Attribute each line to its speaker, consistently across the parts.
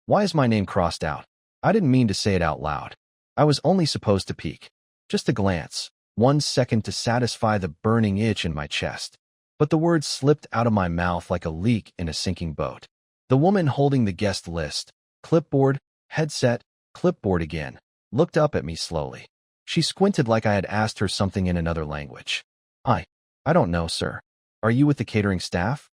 Speaker 1: Why is my name crossed out? I didn't mean to say it out loud. I was only supposed to peek. Just a glance, 1 second to satisfy the burning itch in my chest. But the words slipped out of my mouth like a leak in a sinking boat. The woman holding the guest list, clipboard, headset, clipboard again, looked up at me slowly. She squinted like I had asked her something in another language. I don't know, sir. Are you with the catering staff?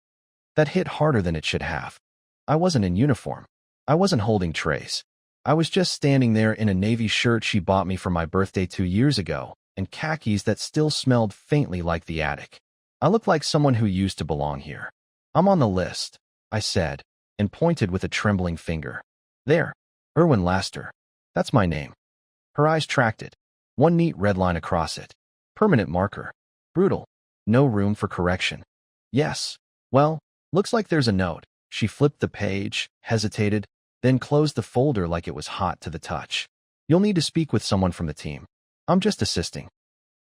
Speaker 1: That hit harder than it should have. I wasn't in uniform. I wasn't holding trays. I was just standing there in a navy shirt she bought me for my birthday 2 years ago, and khakis that still smelled faintly like the attic. I looked like someone who used to belong here. I'm on the list, I said, and pointed with a trembling finger. There, Erwin Laster. That's my name. Her eyes tracked it. One neat red line across it. Permanent marker. Brutal. No room for correction. Yes. Well, looks like there's a note. She flipped the page, hesitated, then closed the folder like it was hot to the touch. You'll need to speak with someone from the team. I'm just assisting.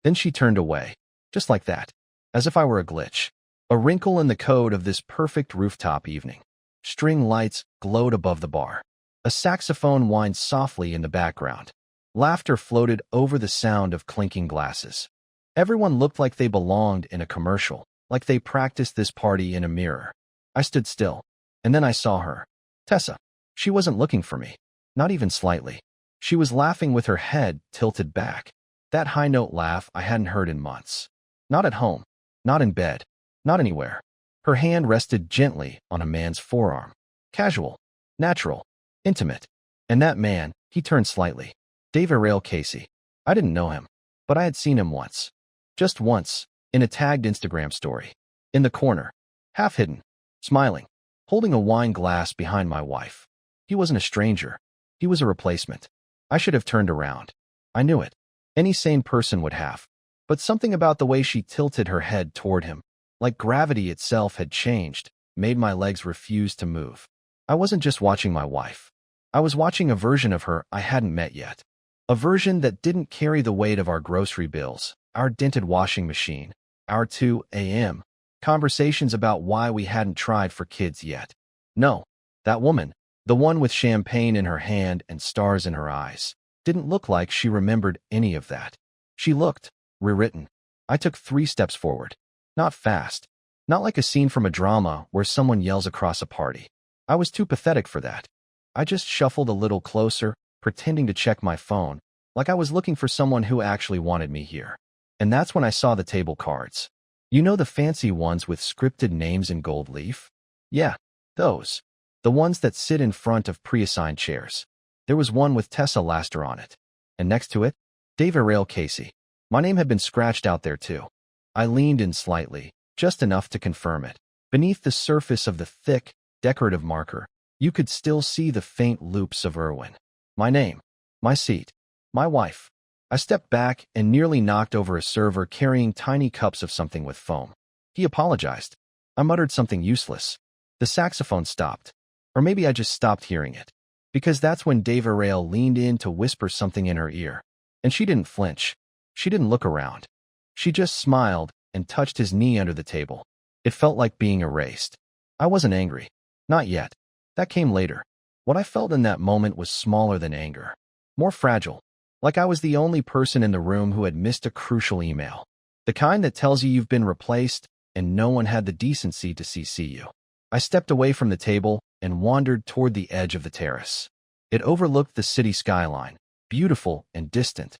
Speaker 1: Then she turned away, just like that, as if I were a glitch. A wrinkle in the code of this perfect rooftop evening. String lights glowed above the bar. A saxophone whined softly in the background. Laughter floated over the sound of clinking glasses. Everyone looked like they belonged in a commercial, like they practiced this party in a mirror. I stood still, and then I saw her. Tessa. She wasn't looking for me. Not even slightly. She was laughing with her head tilted back. That high-note laugh I hadn't heard in months. Not at home. Not in bed. Not anywhere. Her hand rested gently on a man's forearm. Casual. Natural. Intimate. And that man, he turned slightly. Betrayal Casey. I didn't know him, but I had seen him once. Just once, in a tagged Instagram story. In the corner. Half hidden. Smiling. Holding a wine glass behind my wife. He wasn't a stranger. He was a replacement. I should have turned around. I knew it. Any sane person would have. But something about the way she tilted her head toward him, like gravity itself had changed, made my legs refuse to move. I wasn't just watching my wife. I was watching a version of her I hadn't met yet. A version that didn't carry the weight of our grocery bills, our dented washing machine, our 2 a.m. conversations about why we hadn't tried for kids yet. No, that woman, the one with champagne in her hand and stars in her eyes, didn't look like she remembered any of that. She looked rewritten. I took 3 steps forward. Not fast. Not like a scene from a drama where someone yells across a party. I was too pathetic for that. I just shuffled a little closer, pretending to check my phone, like I was looking for someone who actually wanted me here. And that's when I saw the table cards. You know, the fancy ones with scripted names in gold leaf? Yeah, those. The ones that sit in front of pre-assigned chairs. There was one with Tessa Laster on it. And next to it, Betrayal Casey. My name had been scratched out there too. I leaned in slightly, just enough to confirm it. Beneath the surface of the thick, decorative marker, you could still see the faint loops of Erwin. My name. My seat. My wife. I stepped back and nearly knocked over a server carrying tiny cups of something with foam. He apologized. I muttered something useless. The saxophone stopped. Or maybe I just stopped hearing it. Because that's when Betrayal leaned in to whisper something in her ear. And she didn't flinch. She didn't look around. She just smiled and touched his knee under the table. It felt like being erased. I wasn't angry. Not yet. That came later. What I felt in that moment was smaller than anger. More fragile. Like I was the only person in the room who had missed a crucial email. The kind that tells you you've been replaced and no one had the decency to CC you. I stepped away from the table and wandered toward the edge of the terrace. It overlooked the city skyline, beautiful and distant.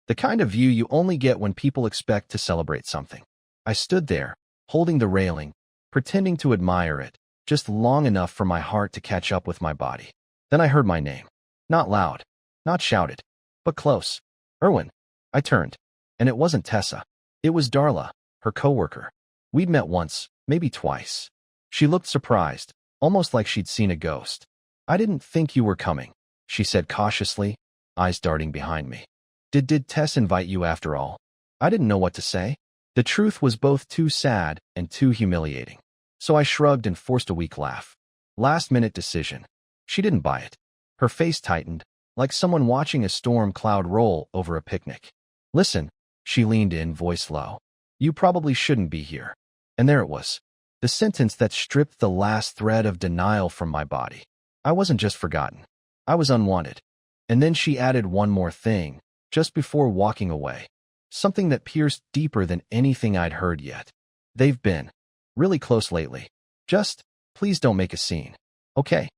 Speaker 1: The kind of view you only get when people expect to celebrate something. I stood there, holding the railing, pretending to admire it, just long enough for my heart to catch up with my body. Then I heard my name. Not loud, not shouted, but close. Erwin. I turned. And it wasn't Tessa. It was Darla, her coworker. We'd met once, maybe twice. She looked surprised, almost like she'd seen a ghost. I didn't think you were coming, she said cautiously, eyes darting behind me. Did Tess invite you after all? I didn't know what to say. The truth was both too sad and too humiliating. So I shrugged and forced a weak laugh. Last-minute decision. She didn't buy it. Her face tightened, like someone watching a storm cloud roll over a picnic. Listen, she leaned in, voice low. You probably shouldn't be here. And there it was. The sentence that stripped the last thread of denial from my body. I wasn't just forgotten. I was unwanted. And then she added one more thing, just before walking away. Something that pierced deeper than anything I'd heard yet. They've been really close lately. Just, please don't make a scene. Okay.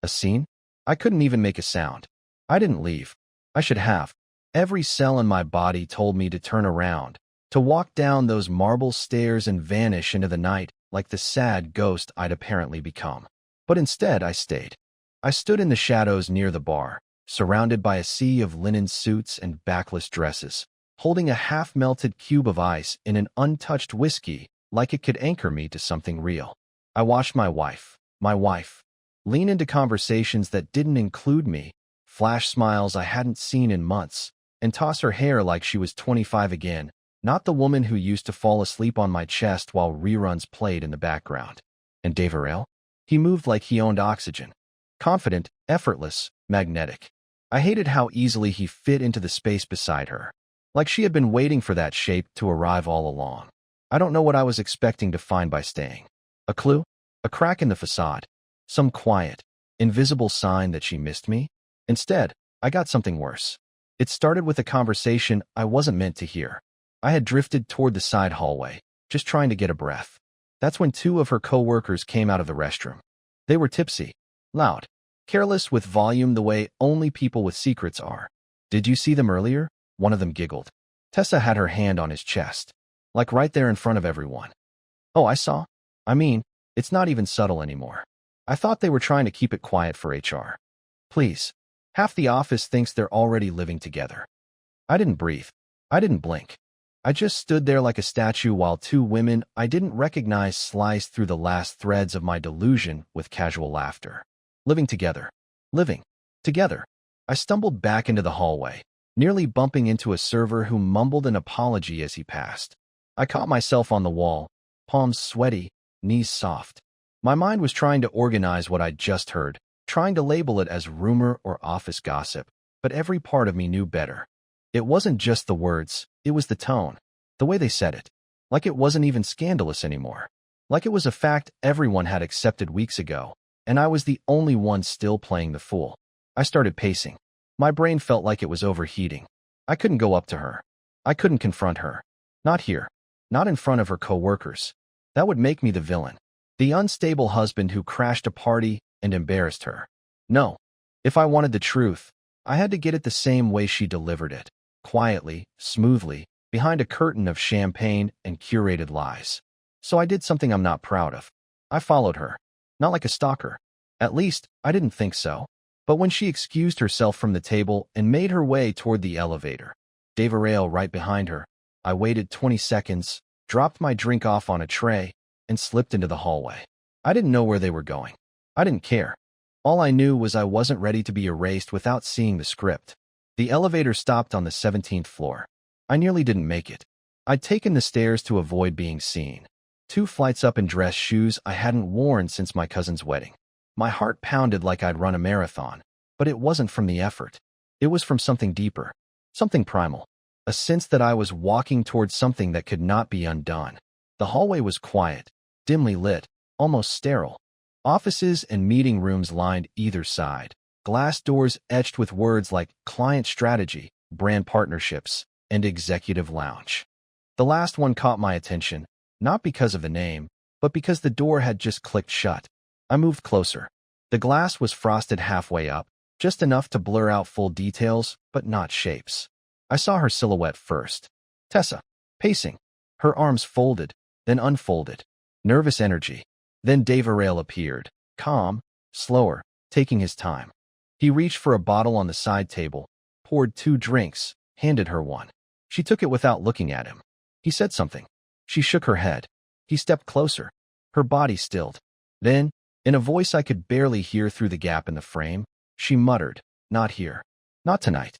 Speaker 1: A scene? I couldn't even make a sound. I didn't leave. I should have. Every cell in my body told me to turn around, to walk down those marble stairs and vanish into the night like the sad ghost I'd apparently become. But instead, I stayed. I stood in the shadows near the bar, surrounded by a sea of linen suits and backless dresses, holding a half-melted cube of ice in an untouched whiskey like it could anchor me to something real. I watched my wife, lean into conversations that didn't include me, flash smiles I hadn't seen in months, and toss her hair like she was 25 again, not the woman who used to fall asleep on my chest while reruns played in the background. And betrayal? He moved like he owned oxygen. Confident, effortless, magnetic. I hated how easily he fit into the space beside her. Like she had been waiting for that shape to arrive all along. I don't know what I was expecting to find by staying. A clue? A crack in the facade? Some quiet, invisible sign that she missed me? Instead, I got something worse. It started with a conversation I wasn't meant to hear. I had drifted toward the side hallway, just trying to get a breath. That's when two of her co-workers came out of the restroom. They were tipsy, loud, careless with volume the way only people with secrets are. Did you see them earlier? One of them giggled. Tessa had her hand on his chest, like right there in front of everyone. Oh, I saw. I mean, it's not even subtle anymore. I thought they were trying to keep it quiet for HR. Please. Half the office thinks they're already living together. I didn't breathe. I didn't blink. I just stood there like a statue while two women I didn't recognize sliced through the last threads of my delusion with casual laughter. Living together. Living. Together. I stumbled back into the hallway, nearly bumping into a server who mumbled an apology as he passed. I caught myself on the wall, palms sweaty, knees soft. My mind was trying to organize what I'd just heard, trying to label it as rumor or office gossip, but every part of me knew better. It wasn't just the words, it was the tone, the way they said it. Like it wasn't even scandalous anymore. Like it was a fact everyone had accepted weeks ago, and I was the only one still playing the fool. I started pacing. My brain felt like it was overheating. I couldn't go up to her. I couldn't confront her. Not here. Not in front of her co-workers. That would make me the villain. The unstable husband who crashed a party and embarrassed her. No. If I wanted the truth, I had to get it the same way she delivered it. Quietly, smoothly, behind a curtain of champagne and curated lies. So I did something I'm not proud of. I followed her. Not like a stalker. At least, I didn't think so. But when she excused herself from the table and made her way toward the elevator, betrayal right behind her, I waited 20 seconds, dropped my drink off on a tray, and slipped into the hallway. I didn't know where they were going. I didn't care. All I knew was I wasn't ready to be erased without seeing the script. The elevator stopped on the 17th floor. I nearly didn't make it. I'd taken the stairs to avoid being seen. 2 flights up in dress shoes I hadn't worn since my cousin's wedding. My heart pounded like I'd run a marathon, but it wasn't from the effort. It was from something deeper, something primal, a sense that I was walking towards something that could not be undone. The hallway was quiet, dimly lit, almost sterile. Offices and meeting rooms lined either side, glass doors etched with words like client strategy, brand partnerships, and executive lounge. The last one caught my attention, not because of the name, but because the door had just clicked shut. I moved closer. The glass was frosted halfway up, just enough to blur out full details, but not shapes. I saw her silhouette first. Tessa, pacing, her arms folded, then unfolded. Nervous energy. Then betrayal appeared, calm, slower, taking his time. He reached for a bottle on the side table, poured 2 drinks, handed her one. She took it without looking at him. He said something. She shook her head. He stepped closer. Her body stilled. Then, in a voice I could barely hear through the gap in the frame, she muttered, "Not here. Not tonight."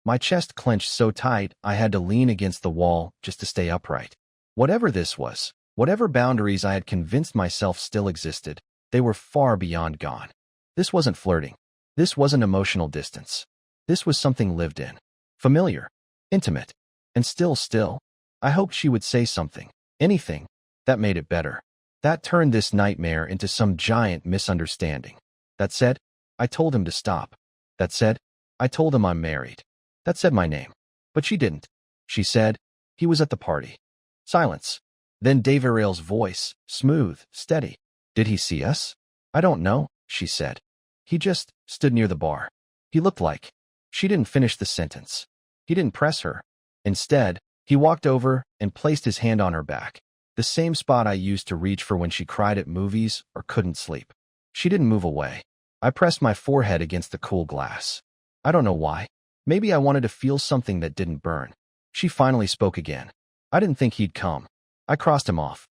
Speaker 1: My chest clenched so tight I had to lean against the wall just to stay upright. Whatever this was, whatever boundaries I had convinced myself still existed, they were far beyond gone. This wasn't flirting. This wasn't emotional distance. This was something lived in. Familiar. Intimate. And still. I hoped she would say something. Anything. That made it better. That turned this nightmare into some giant misunderstanding. That said, I told him to stop. That said, I told him I'm married. That said my name. But she didn't. She said, he was at the party. Silence. Then Deverell's voice, smooth, steady. Did he see us? I don't know, she said. He just stood near the bar. He looked like. She didn't finish the sentence. He didn't press her. Instead, he walked over and placed his hand on her back, the same spot I used to reach for when she cried at movies or couldn't sleep. She didn't move away. I pressed my forehead against the cool glass. I don't know why. Maybe I wanted to feel something that didn't burn. She finally spoke again. I didn't think he'd come. I crossed him off.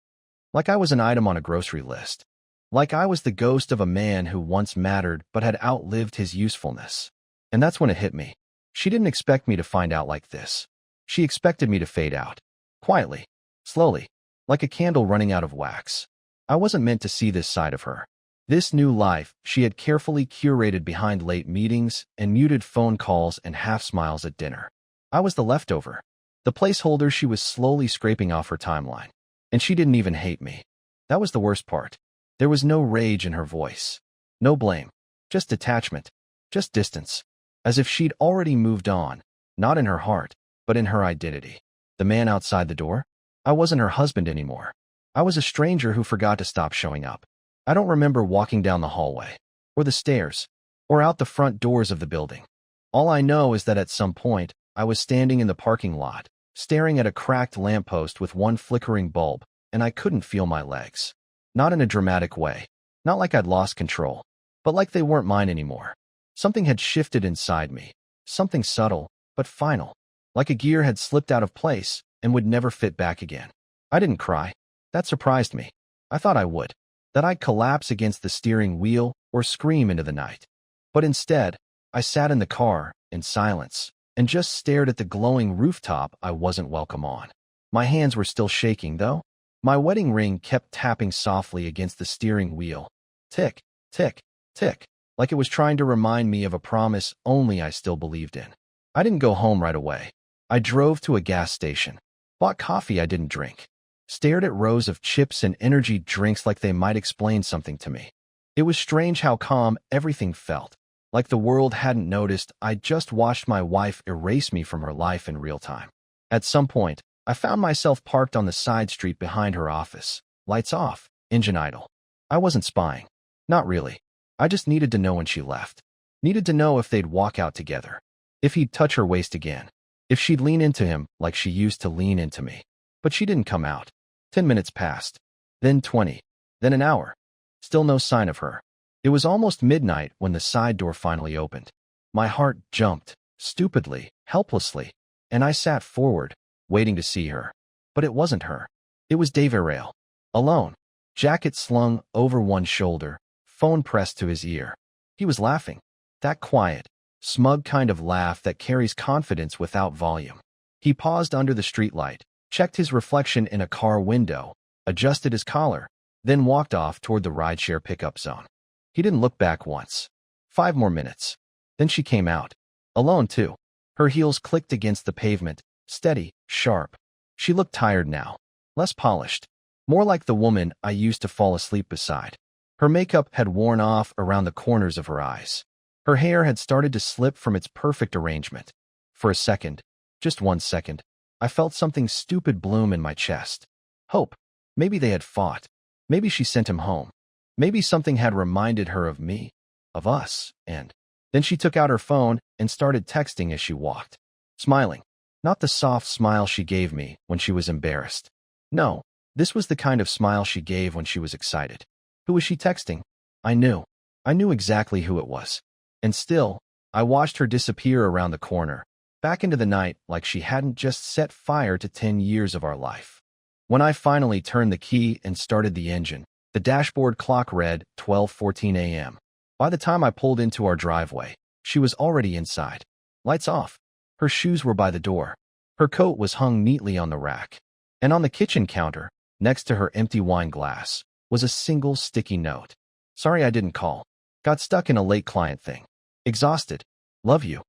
Speaker 1: Like I was an item on a grocery list. Like I was the ghost of a man who once mattered but had outlived his usefulness. And that's when it hit me. She didn't expect me to find out like this. She expected me to fade out. Quietly. Slowly. Like a candle running out of wax. I wasn't meant to see this side of her. This new life she had carefully curated behind late meetings and muted phone calls and half-smiles at dinner. I was the leftover. The placeholder she was slowly scraping off her timeline. And she didn't even hate me. That was the worst part. There was no rage in her voice. No blame. Just detachment. Just distance. As if she'd already moved on, not in her heart, but in her identity. The man outside the door? I wasn't her husband anymore. I was a stranger who forgot to stop showing up. I don't remember walking down the hallway, or the stairs, or out the front doors of the building. All I know is that at some point, I was standing in the parking lot, staring at a cracked lamppost with one flickering bulb, and I couldn't feel my legs. Not in a dramatic way. Not like I'd lost control, but like they weren't mine anymore. Something had shifted inside me. Something subtle, but final. Like a gear had slipped out of place and would never fit back again. I didn't cry. That surprised me. I thought I would. That I'd collapse against the steering wheel or scream into the night. But instead, I sat in the car, in silence, and just stared at the glowing rooftop I wasn't welcome on. My hands were still shaking, though. My wedding ring kept tapping softly against the steering wheel. Tick, tick, tick, like it was trying to remind me of a promise only I still believed in. I didn't go home right away. I drove to a gas station, bought coffee I didn't drink, stared at rows of chips and energy drinks like they might explain something to me. It was strange how calm everything felt, like the world hadn't noticed I'd just watched my wife erase me from her life in real time. At some point, I found myself parked on the side street behind her office, lights off, engine idle. I wasn't spying. Not really. I just needed to know when she left. Needed to know if they'd walk out together. If he'd touch her waist again. If she'd lean into him like she used to lean into me. But she didn't come out. 10 minutes passed. Then 20. Then an hour. Still no sign of her. It was almost midnight when the side door finally opened. My heart jumped, stupidly, helplessly, and I sat forward, waiting to see her. But it wasn't her. It was Deverell. Alone. Jacket slung over one shoulder, phone pressed to his ear. He was laughing. That quiet, smug kind of laugh that carries confidence without volume. He paused under the streetlight, checked his reflection in a car window, adjusted his collar, then walked off toward the rideshare pickup zone. He didn't look back once. 5 more minutes. Then she came out. Alone, too. Her heels clicked against the pavement, steady, sharp. She looked tired now. Less polished. More like the woman I used to fall asleep beside. Her makeup had worn off around the corners of her eyes. Her hair had started to slip from its perfect arrangement. For a second, just 1 second, I felt something stupid bloom in my chest. Hope. Maybe they had fought. Maybe she sent him home. Maybe something had reminded her of me, of us, and then she took out her phone and started texting as she walked. Smiling. Not the soft smile she gave me when she was embarrassed. No, this was the kind of smile she gave when she was excited. Who was she texting? I knew. I knew exactly who it was. And still, I watched her disappear around the corner, back into the night like she hadn't just set fire to 10 years of our life. When I finally turned the key and started the engine, the dashboard clock read 12:14 a.m. By the time I pulled into our driveway, she was already inside. Lights off. Her shoes were by the door. Her coat was hung neatly on the rack. And on the kitchen counter, next to her empty wine glass, was a single sticky note. Sorry I didn't call. Got stuck in a late client thing. Exhausted. Love you.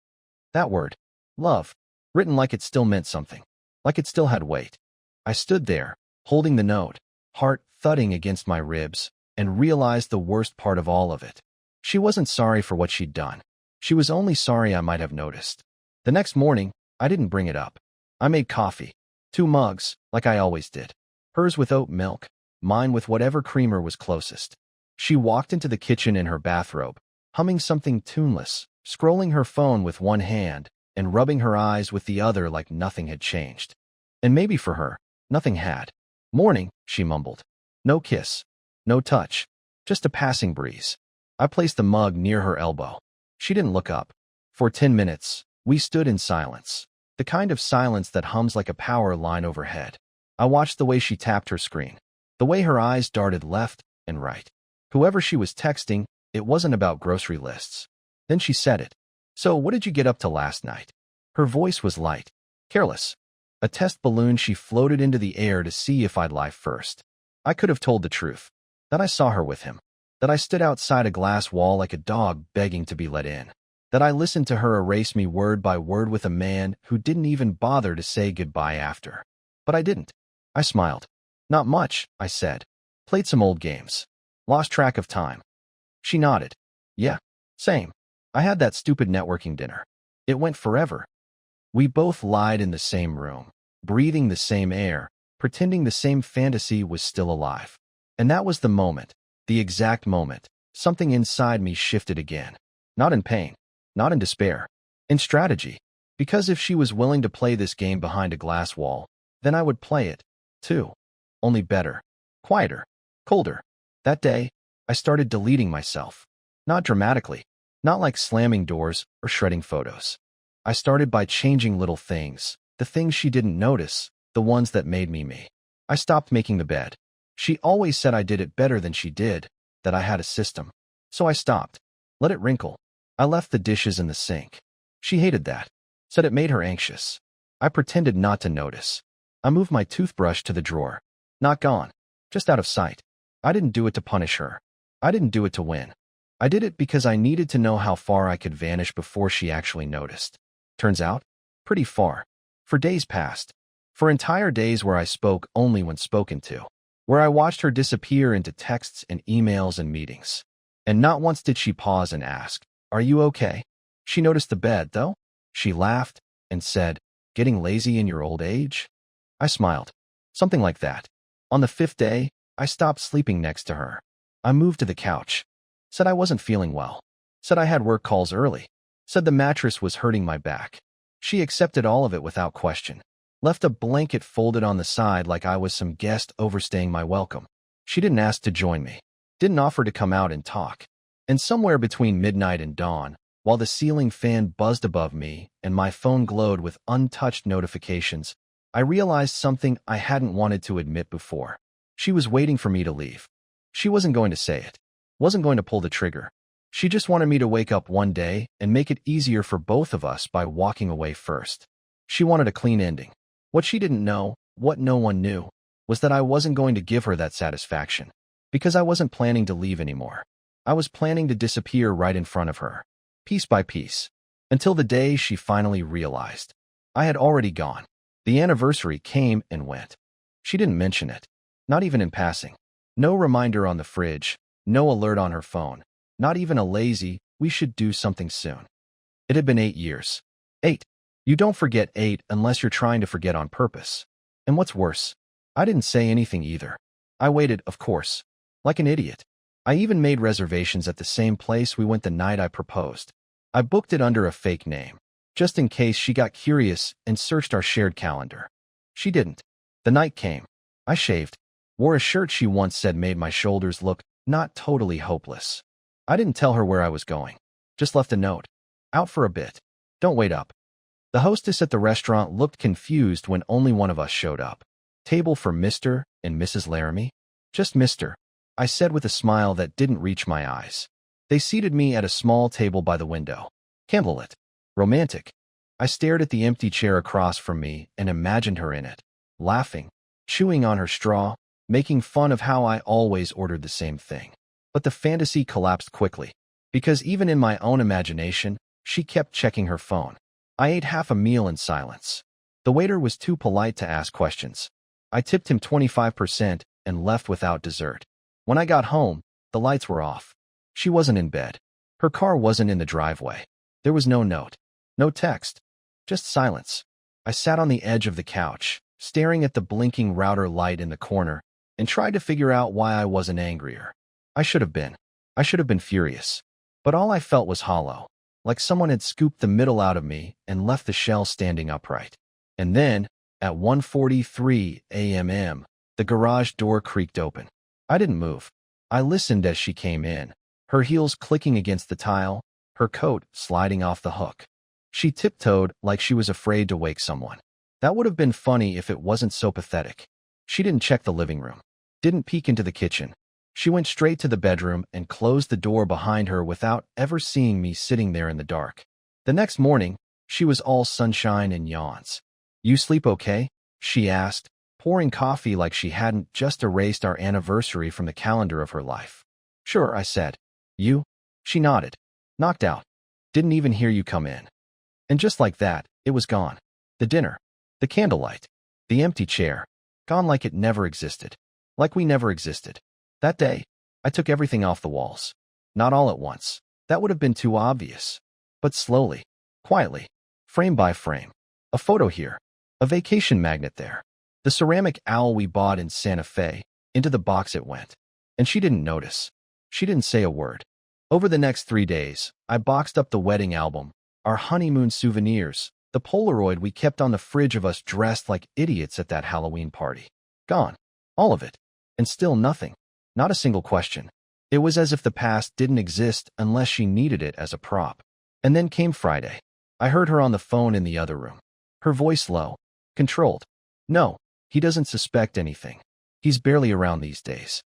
Speaker 1: That word. Love. Written like it still meant something. Like it still had weight. I stood there, holding the note, heart thudding against my ribs, and realized the worst part of all of it. She wasn't sorry for what she'd done. She was only sorry I might have noticed. The next morning, I didn't bring it up. I made coffee. 2 mugs, like I always did. Hers with oat milk, mine with whatever creamer was closest. She walked into the kitchen in her bathrobe, humming something tuneless, scrolling her phone with one hand, and rubbing her eyes with the other like nothing had changed. And maybe for her, nothing had. "Morning," she mumbled. No kiss. No touch. Just a passing breeze. I placed the mug near her elbow. She didn't look up. For 10 minutes, we stood in silence. The kind of silence that hums like a power line overhead. I watched the way she tapped her screen. The way her eyes darted left and right. Whoever she was texting, it wasn't about grocery lists. Then she said it. "So what did you get up to last night?" Her voice was light. Careless. A test balloon she floated into the air to see if I'd lie first. I could have told the truth. That I saw her with him. That I stood outside a glass wall like a dog begging to be let in. That I listened to her erase me word by word with a man who didn't even bother to say goodbye after. But I didn't. I smiled. "Not much," I said. "Played some old games. Lost track of time." She nodded. "Yeah, same. I had that stupid networking dinner. It went forever." We both lied in the same room, breathing the same air, pretending the same fantasy was still alive. And that was the moment, the exact moment, something inside me shifted again. Not in pain, not in despair, in strategy. Because if she was willing to play this game behind a glass wall, then I would play it, too. Only better, quieter, colder. That day, I started deleting myself. Not dramatically, not like slamming doors or shredding photos. I started by changing little things, the things she didn't notice, the ones that made me me. I stopped making the bed. She always said I did it better than she did, that I had a system. So I stopped. Let it wrinkle. I left the dishes in the sink. She hated that. Said it made her anxious. I pretended not to notice. I moved my toothbrush to the drawer. Not gone. Just out of sight. I didn't do it to punish her. I didn't do it to win. I did it because I needed to know how far I could vanish before she actually noticed. Turns out, pretty far. For days passed. For entire days where I spoke only when spoken to. Where I watched her disappear into texts and emails and meetings. And not once did she pause and ask, "Are you okay?" She noticed the bed, though. She laughed and said, "Getting lazy in your old age?" I smiled. Something like that. On the 5th day, I stopped sleeping next to her. I moved to the couch. Said I wasn't feeling well. Said I had work calls early. Said the mattress was hurting my back. She accepted all of it without question. Left a blanket folded on the side like I was some guest overstaying my welcome. She didn't ask to join me. Didn't offer to come out and talk. And somewhere between midnight and dawn, while the ceiling fan buzzed above me and my phone glowed with untouched notifications, I realized something I hadn't wanted to admit before. She was waiting for me to leave. She wasn't going to say it. Wasn't going to pull the trigger. She just wanted me to wake up one day and make it easier for both of us by walking away first. She wanted a clean ending. What she didn't know, what no one knew, was that I wasn't going to give her that satisfaction. Because I wasn't planning to leave anymore. I was planning to disappear right in front of her. Piece by piece. Until the day she finally realized. I had already gone. The anniversary came and went. She didn't mention it. Not even in passing. No reminder on the fridge. No alert on her phone. Not even a lazy, "We should do something soon." It had been 8 years. 8. You don't forget 8 unless you're trying to forget on purpose. And what's worse, I didn't say anything either. I waited, of course. Like an idiot. I even made reservations at the same place we went the night I proposed. I booked it under a fake name, just in case she got curious and searched our shared calendar. She didn't. The night came. I shaved. Wore a shirt she once said made my shoulders look not totally hopeless. I didn't tell her where I was going. Just left a note. Out for a bit. Don't wait up. The hostess at the restaurant looked confused when only one of us showed up. Table for Mr. and Mrs. Laramie? Just Mr. I said with a smile that didn't reach my eyes. They seated me at a small table by the window. Candlelit. Romantic. I stared at the empty chair across from me and imagined her in it, laughing, chewing on her straw, making fun of how I always ordered the same thing. But the fantasy collapsed quickly, because even in my own imagination, she kept checking her phone. I ate half a meal in silence. The waiter was too polite to ask questions. I tipped him 25% and left without dessert. When I got home, the lights were off. She wasn't in bed. Her car wasn't in the driveway. There was no note, no text, just silence. I sat on the edge of the couch, staring at the blinking router light in the corner, and tried to figure out why I wasn't angrier. I should have been. I should have been furious. But all I felt was hollow, like someone had scooped the middle out of me and left the shell standing upright. And then, at 1:43 a.m., the garage door creaked open. I didn't move. I listened as she came in, her heels clicking against the tile, her coat sliding off the hook. She tiptoed like she was afraid to wake someone. That would have been funny if it wasn't so pathetic. She didn't check the living room, didn't peek into the kitchen. She went straight to the bedroom and closed the door behind her without ever seeing me sitting there in the dark. The next morning, she was all sunshine and yawns. "You sleep okay?" she asked, pouring coffee like she hadn't just erased our anniversary from the calendar of her life. "Sure," I said. "You?" She nodded. "Knocked out. Didn't even hear you come in." And just like that, it was gone. The dinner, the candlelight, the empty chair, gone like it never existed. Like we never existed. That day, I took everything off the walls. Not all at once. That would have been too obvious. But slowly, quietly, frame by frame. A photo here, a vacation magnet there. The ceramic owl we bought in Santa Fe, into the box it went. And she didn't notice. She didn't say a word. Over the next 3 days, I boxed up the wedding album, our honeymoon souvenirs, the Polaroid we kept on the fridge of us dressed like idiots at that Halloween party. Gone. All of it. And still nothing. Not a single question. It was as if the past didn't exist unless she needed it as a prop. And then came Friday. I heard her on the phone in the other room. Her voice low, controlled. "No, he doesn't suspect anything. He's barely around these days."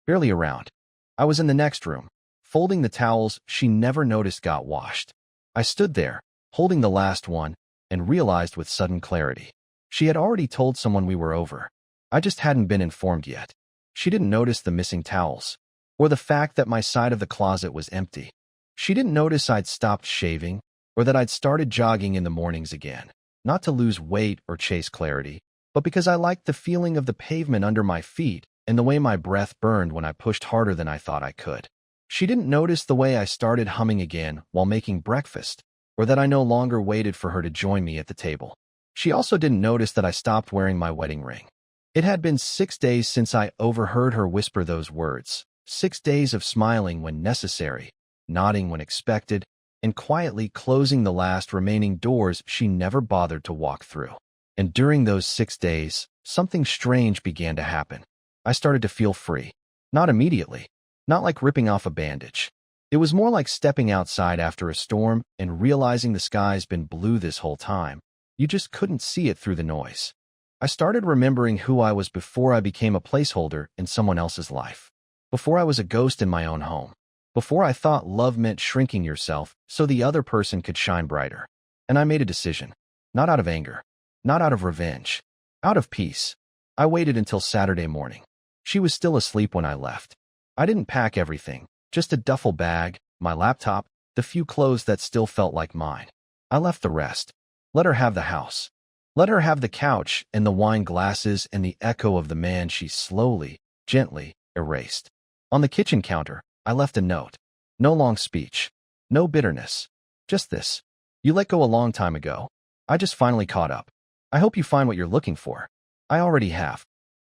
Speaker 1: Barely around. I was in the next room, folding the towels she never noticed got washed. I stood there, holding the last one, and realized with sudden clarity. She had already told someone we were over. I just hadn't been informed yet. She didn't notice the missing towels, or the fact that my side of the closet was empty. She didn't notice I'd stopped shaving, or that I'd started jogging in the mornings again, not to lose weight or chase clarity, but because I liked the feeling of the pavement under my feet and the way my breath burned when I pushed harder than I thought I could. She didn't notice the way I started humming again while making breakfast, or that I no longer waited for her to join me at the table. She also didn't notice that I stopped wearing my wedding ring. It had been 6 days since I overheard her whisper those words, 6 days of smiling when necessary, nodding when expected, and quietly closing the last remaining doors she never bothered to walk through. And during those 6 days, something strange began to happen. I started to feel free. Not immediately. Not like ripping off a bandage. It was more like stepping outside after a storm and realizing the sky's been blue this whole time. You just couldn't see it through the noise. I started remembering who I was before I became a placeholder in someone else's life. Before I was a ghost in my own home. Before I thought love meant shrinking yourself so the other person could shine brighter. And I made a decision. Not out of anger. Not out of revenge. Out of peace. I waited until Saturday morning. She was still asleep when I left. I didn't pack everything. Just a duffel bag, my laptop, the few clothes that still felt like mine. I left the rest. Let her have the house. Let her have the couch and the wine glasses and the echo of the man she slowly, gently erased. On the kitchen counter, I left a note. No long speech. No bitterness. Just this. "You let go a long time ago. I just finally caught up. I hope you find what you're looking for. I already have.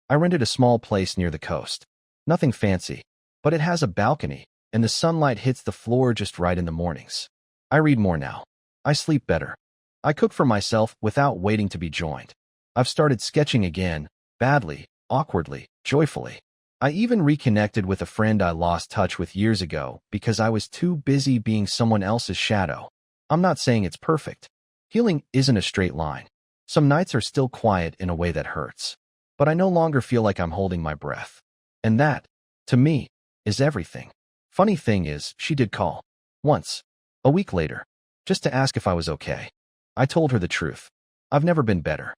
Speaker 1: I rented a small place near the coast. Nothing fancy, but it has a balcony, and the sunlight hits the floor just right in the mornings. I read more now. I sleep better. I cook for myself without waiting to be joined. I've started sketching again, badly, awkwardly, joyfully. I even reconnected with a friend I lost touch with years ago because I was too busy being someone else's shadow. I'm not saying it's perfect. Healing isn't a straight line. Some nights are still quiet in a way that hurts. But I no longer feel like I'm holding my breath. And that, to me, is everything. Funny thing is, she did call. Once. A week later. Just to ask if I was okay. I told her the truth. I've never been better.